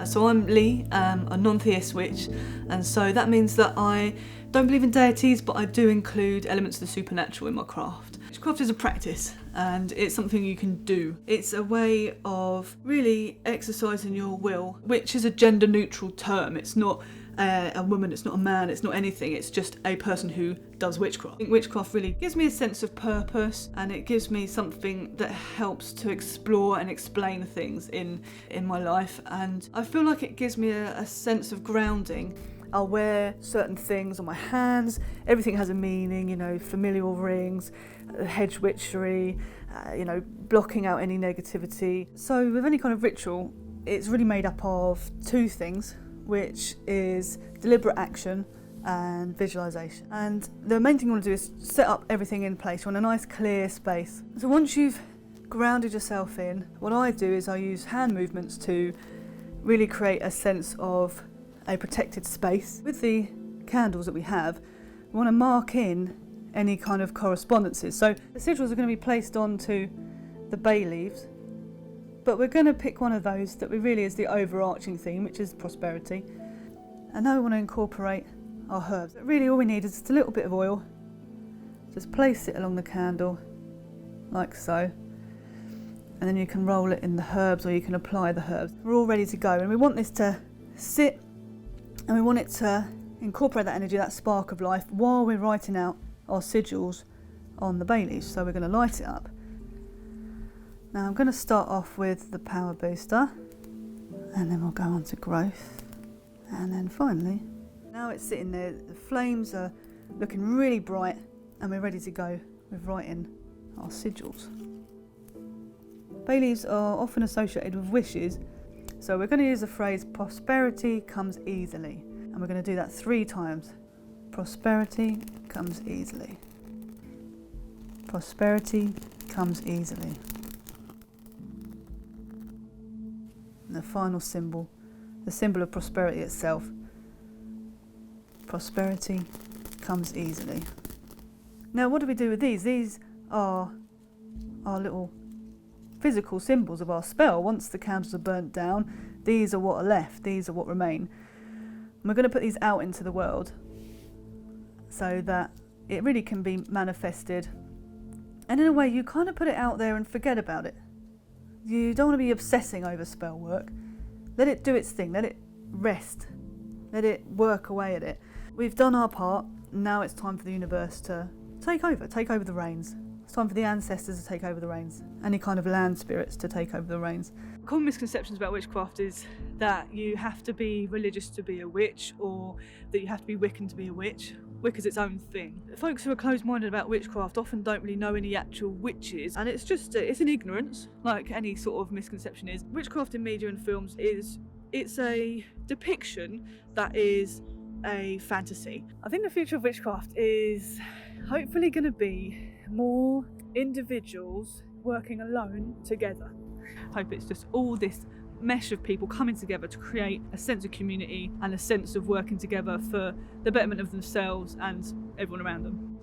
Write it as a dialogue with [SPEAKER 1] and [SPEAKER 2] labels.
[SPEAKER 1] So I'm Lee, a non-theist witch, and so that means that I don't believe in deities, but I do include elements of the supernatural in my craft. Witchcraft is a practice, and it's something you can do. It's a way of really exercising your will, which is a gender-neutral term. It's not a woman, it's not a man, it's not anything, it's just a person who does witchcraft. I think witchcraft really gives me a sense of purpose, and it gives me something that helps to explore and explain things in my life, and I feel like it gives me a sense of grounding. I'll wear certain things on my hands, everything has a meaning, familial rings, hedge witchery, blocking out any negativity. So with any kind of ritual, it's really made up of two things, which is deliberate action and visualization. And the main thing you want to do is set up everything in place. You want a nice clear space. So once you've grounded yourself in, what I do is I use hand movements to really create a sense of a protected space. With the candles that we have, we want to mark in any kind of correspondences. So the sigils are going to be placed onto the bay leaves, but we're going to pick one of those that really is the overarching theme, which is prosperity. And now we want to incorporate our herbs. Really all we need is just a little bit of oil. Just place it along the candle, like so. And then you can roll it in the herbs, or you can apply the herbs. We're all ready to go, and we want this to sit, and we want it to incorporate that energy, that spark of life, while we're writing out our sigils on the bay leaves. So we're going to light it up. Now I'm going to start off with the power booster, and then we'll go on to growth, and then finally, now it's sitting there, the flames are looking really bright, and we're ready to go with writing our sigils. Bay leaves are often associated with wishes, so we're going to use the phrase prosperity comes easily, and we're going to do that 3 times. Prosperity comes easily. Prosperity comes easily. And the final symbol, the symbol of prosperity itself. Prosperity comes easily. Now what do we do with these? These are our little physical symbols of our spell. Once the candles are burnt down, these are what are left, these are what remain. And we're going to put these out into the world so that it really can be manifested. And in a way, you kind of put it out there and forget about it. You don't want to be obsessing over spell work. Let it do its thing, let it rest, let it work away at it. We've done our part, now it's time for the universe to take over the reins. It's time for the ancestors to take over the reins, any kind of land spirits to take over the reins. Common misconceptions about witchcraft is that you have to be religious to be a witch, or that you have to be Wiccan to be a witch. Wicca's its own thing. Folks who are closed-minded about witchcraft often don't really know any actual witches, and it's an ignorance, like any sort of misconception is. Witchcraft in media and films it's a depiction that is a fantasy. I think the future of witchcraft is hopefully going to be more individuals working alone together. I hope it's just all this mesh of people coming together to create a sense of community and a sense of working together for the betterment of themselves and everyone around them.